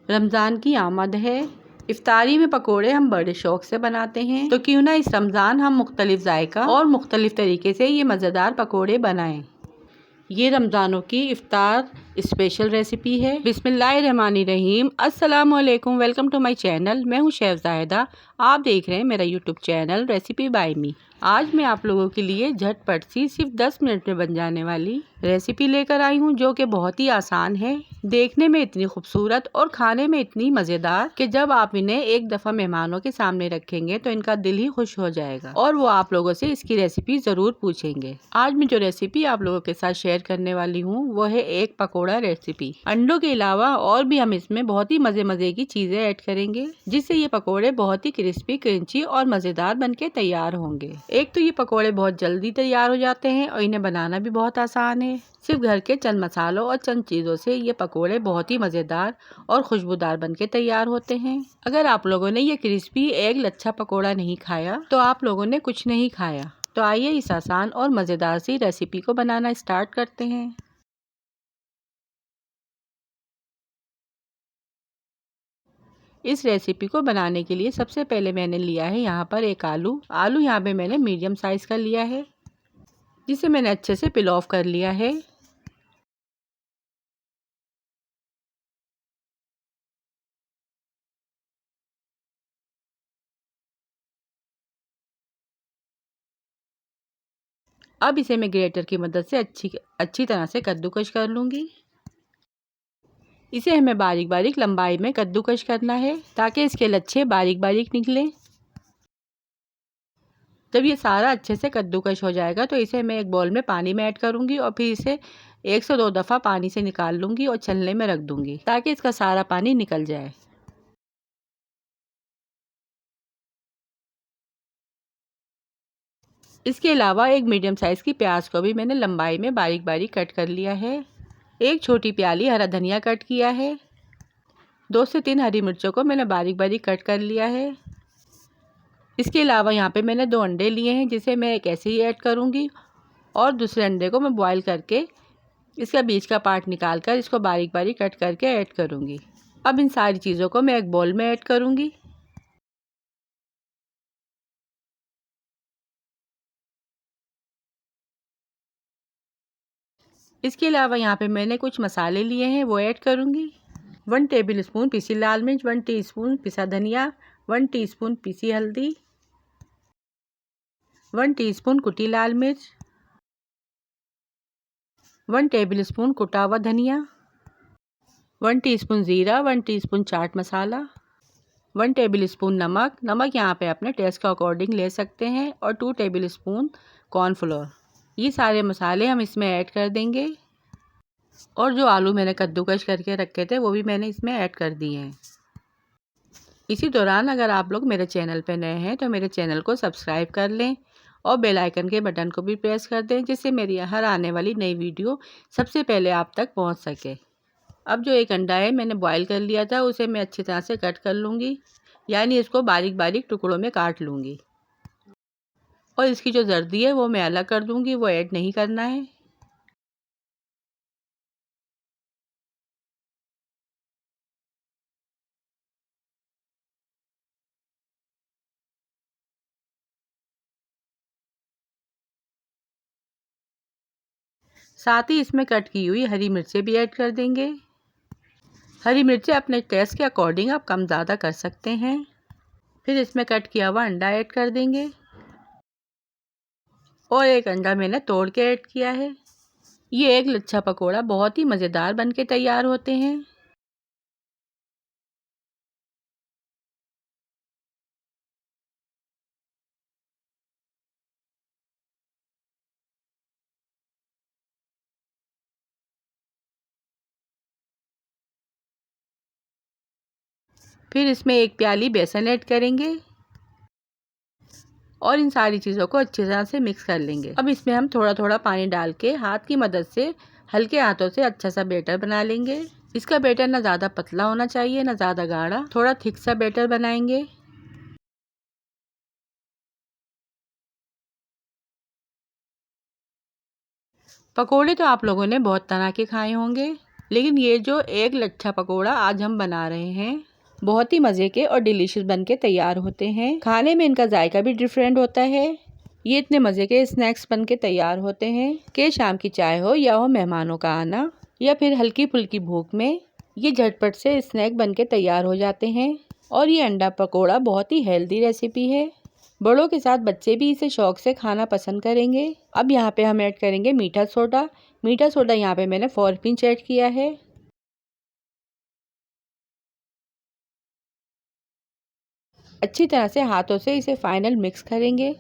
रमज़ान की आमद है। इफ्तारी में पकोड़े हम बड़े शौक से बनाते हैं, तो क्यों ना इस रमज़ान हम मुख्तलिफ जायका और मुख्तलिफ तरीके से ये मज़ेदार पकोड़े बनाएं। ये रमज़ानों की इफ्तार स्पेशल रेसिपी है। बिस्मिल्लाहिर्रहमानिर्रहीम। अस्सलाम वालेकुम, वेलकम टू माय चैनल। मैं हूँ शेफ ज़ाहिदा। आप देख रहे हैं मेरा यूट्यूब चैनल रेसिपी बाय मी। आज मैं आप लोगों के लिए झटपट सी सिर्फ 10 मिनट में बन जाने वाली रेसिपी लेकर आई हूँ, जो कि बहुत ही आसान है, देखने में इतनी खूबसूरत और खाने में इतनी मज़ेदार कि जब आप इन्हें एक दफ़ा मेहमानों के सामने रखेंगे तो इनका दिल ही खुश हो जाएगा और वो आप लोगों से इसकी रेसिपी ज़रूर पूछेंगे। आज मैं जो रेसिपी आप लोगों के साथ शेयर करने वाली हूँ वो है एक पकोड़ा रेसिपी। अंडों के अलावा और भी हम इसमें बहुत ही मज़े की चीज़ें ऐड करेंगे, जिससे ये पकोड़े बहुत ही क्रिस्पी, क्रंची और मज़ेदार बन के तैयार होंगे। एक तो ये पकोड़े बहुत जल्दी तैयार हो जाते हैं और इन्हें बनाना भी बहुत आसान है। सिर्फ घर के चंद मसालों और चंद चीज़ों से ये पकोड़े बहुत ही मज़ेदार और खुशबूदार बन के तैयार होते हैं। अगर आप लोगों ने ये क्रिस्पी एग लच्छा पकोड़ा नहीं खाया तो आप लोगों ने कुछ नहीं खाया। तो आइए इस आसान और मज़ेदार सी रेसिपी को बनाना स्टार्ट करते हैं। इस रेसिपी को बनाने के लिए सबसे पहले मैंने लिया है यहाँ पर एक आलू। यहाँ पे मैंने मीडियम साइज़ का लिया है, जिसे मैंने अच्छे से पिल ऑफ कर लिया है। अब इसे मैं ग्रेटर की मदद से अच्छी तरह से कद्दूकश कर लूँगी। इसे हमें बारीक बारीक लंबाई में कद्दूकश करना है ताकि इसके लच्छे बारीक बारीक निकलें। जब ये सारा अच्छे से कद्दूकश हो जाएगा तो इसे मैं एक बाउल में पानी में ऐड करूँगी और फिर इसे 1 से 2 दफ़ा पानी से निकाल लूँगी और छलने में रख दूँगी ताकि इसका सारा पानी निकल जाए। इसके अलावा एक मीडियम साइज़ की प्याज को भी मैंने लंबाई में बारीक बारीक कट कर लिया है। एक छोटी प्याली हरा धनिया कट किया है। 2 से 3 हरी मिर्चों को मैंने बारीक बारीक कट कर लिया है। इसके अलावा यहाँ पे मैंने 2 अंडे लिए हैं, जिसे मैं एक ऐसे ही ऐड करूँगी और दूसरे अंडे को मैं बॉईल करके इसका बीच का पार्ट निकाल कर इसको बारीक बारीक कट करके ऐड करूँगी। अब इन सारी चीज़ों को मैं एक बाउल में ऐड करूँगी। इसके अलावा यहाँ पे मैंने कुछ मसाले लिए हैं, वो ऐड करूँगी। 1 टेबल स्पून पिसी लाल मिर्च, 1 टीस्पून पिसा धनिया, 1 टीस्पून पिसी हल्दी, 1 टीस्पून कुटी लाल मिर्च, 1 टेबल स्पून कुटा हुआ धनिया, 1 टीस्पून ज़ीरा, 1 teaspoon chaat masala, 1 table spoon नमक। नमक यहाँ पे अपने टेस्ट के अकॉर्डिंग ले सकते हैं और 2 टेबल स्पून कॉर्नफ्लोर। ये सारे मसाले हम इसमें ऐड कर देंगे और जो आलू मैंने कद्दूकश करके रखे थे वो भी मैंने इसमें ऐड कर दिए हैं। इसी दौरान अगर आप लोग मेरे चैनल पर नए हैं तो मेरे चैनल को सब्सक्राइब कर लें और बेल आइकन के बटन को भी प्रेस कर दें, जिससे मेरी हर आने वाली नई वीडियो सबसे पहले आप तक पहुंच सके। अब जो एक अंडा है मैंने बॉईल कर लिया था, उसे मैं अच्छी तरह से कट कर लूँगी, यानी इसको बारीक बारीक टुकड़ों में काट लूँगी और इसकी जो जर्दी है वो मैं अलग कर दूँगी, वो ऐड नहीं करना है। साथ ही इसमें कट की हुई हरी मिर्चें भी ऐड कर देंगे। हरी मिर्चें अपने टेस्ट के अकॉर्डिंग आप कम ज़्यादा कर सकते हैं। फिर इसमें कट किया हुआ अंडा ऐड कर देंगे और एक अंडा मैंने तोड़ के ऐड किया है। ये एक लच्छा पकोड़ा बहुत ही मज़ेदार बन के तैयार होते हैं। फिर इसमें एक प्याली बेसन ऐड करेंगे और इन सारी चीज़ों को अच्छी तरह से मिक्स कर लेंगे। अब इसमें हम थोड़ा थोड़ा पानी डाल के हाथ की मदद से हल्के हाथों से अच्छा सा बैटर बना लेंगे। इसका बैटर ना ज़्यादा पतला होना चाहिए ना ज़्यादा गाढ़ा, थोड़ा थिक सा बैटर बनाएंगे। पकोड़े तो आप लोगों ने बहुत तरह के खाए होंगे, लेकिन ये जो एक लच्छा पकोड़ा आज हम बना रहे हैं बहुत ही मज़े के और डिलीशियस बन के तैयार होते हैं। खाने में इनका जायका भी डिफरेंट होता है। ये इतने मज़े के स्नैक्स बन के तैयार होते हैं कि शाम की चाय हो या हो मेहमानों का आना या फिर हल्की फुल्की भूख में ये झटपट से स्नैक बन के तैयार हो जाते हैं। और ये अंडा पकोड़ा बहुत ही हेल्दी रेसिपी है। बड़ों के साथ बच्चे भी इसे शौक से खाना पसंद करेंगे। अब यहाँ पे हम ऐड करेंगे मीठा सोडा। मीठा सोडा यहाँ पे मैंने 4 पिंच ऐड किया है। अच्छी तरह से हाथों से इसे फाइनल मिक्स करेंगे।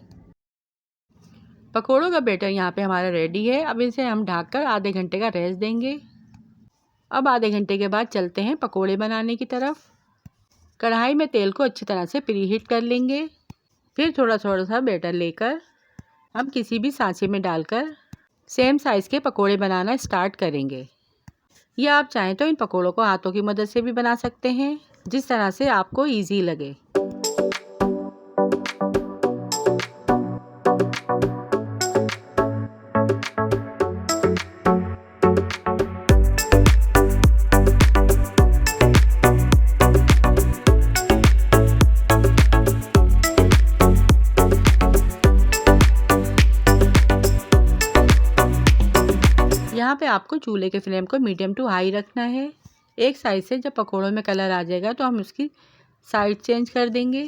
पकोड़ों का बैटर यहाँ पे हमारा रेडी है। अब इसे हम ढककर आधे घंटे का रेस्ट देंगे। अब आधे घंटे के बाद चलते हैं पकोड़े बनाने की तरफ। कढ़ाई में तेल को अच्छी तरह से प्रीहीट कर लेंगे। फिर थोड़ा थोड़ा सा बैटर लेकर हम किसी भी सांचे में डालकर सेम साइज़ के पकोड़े बनाना स्टार्ट करेंगे। या आप चाहें तो इन पकोड़ों को हाथों की मदद से भी बना सकते हैं, जिस तरह से आपको ईजी लगे। यहाँ पे आपको चूल्हे के फ्लेम को मीडियम टू हाई रखना है। एक साइड से जब पकोड़ों में कलर आ जाएगा तो हम उसकी साइड चेंज कर देंगे।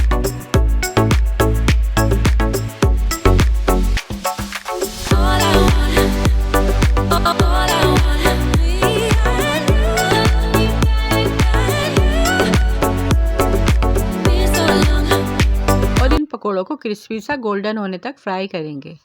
और इन पकोड़ों को क्रिस्पी सा गोल्डन होने तक फ्राई करेंगे।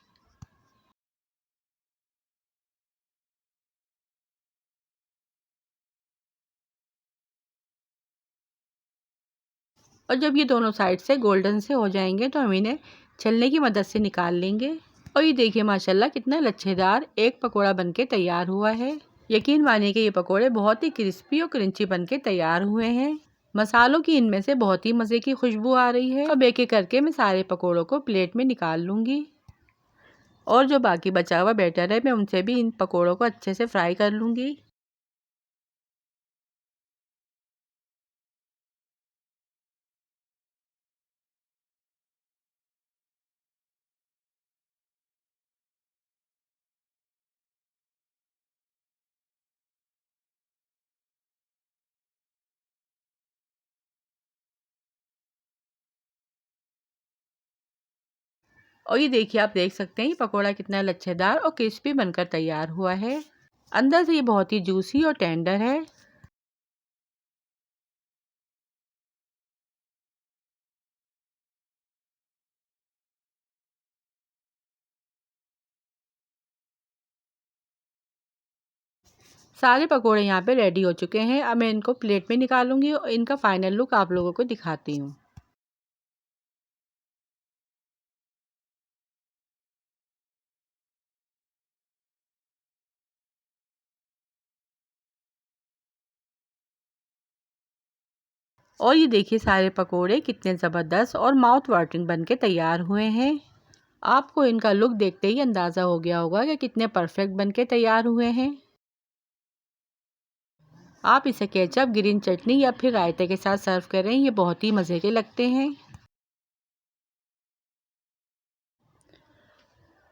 और जब ये दोनों साइड से गोल्डन से हो जाएंगे तो हम इन्हें छलनी की मदद से निकाल लेंगे। और ये देखिए माशाल्लाह कितना लच्छेदार एक पकोड़ा बनके तैयार हुआ है। यकीन मानिए कि ये पकोड़े बहुत ही क्रिस्पी और क्रंची बनके तैयार हुए हैं। मसालों की इनमें से बहुत ही मज़े की खुशबू आ रही है। अब एक एक करके मैं सारे पकोड़ों को प्लेट में निकाल लूँगी। और जो बाकी बचा हुआ बैटर है मैं उनसे भी इन पकोड़ों को अच्छे से फ्राई कर लूँगी। और ये देखिए आप देख सकते हैं ये पकोड़ा कितना लच्छेदार और क्रिस्पी बनकर तैयार हुआ है। अंदर से ये बहुत ही जूसी और टेंडर है। सारे पकोड़े यहाँ पे रेडी हो चुके हैं। अब मैं इनको प्लेट में निकालूंगी और इनका फाइनल लुक आप लोगों को दिखाती हूँ। और ये देखिए सारे पकोड़े कितने ज़बरदस्त और माउथ वाटरिंग बन के तैयार हुए हैं। आपको इनका लुक देखते ही अंदाज़ा हो गया होगा कि कितने परफेक्ट बन के तैयार हुए हैं। आप इसे केचप, ग्रीन चटनी या फिर रायते के साथ सर्व करें, ये बहुत ही मज़े के लगते हैं।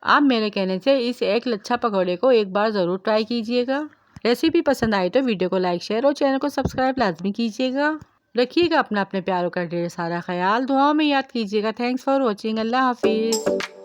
आप मेरे कहने से इस एक लच्छा पकौड़े को एक बार ज़रूर ट्राई कीजिएगा। रेसिपी पसंद आई तो वीडियो को लाइक, शेयर और चैनल को सब्सक्राइब लाजमी कीजिएगा। रखिएगा अपना अपने प्यारों का ढेर सारा ख्याल। दुआओं में याद कीजिएगा। Thanks for watching. अल्लाह हाफिज़।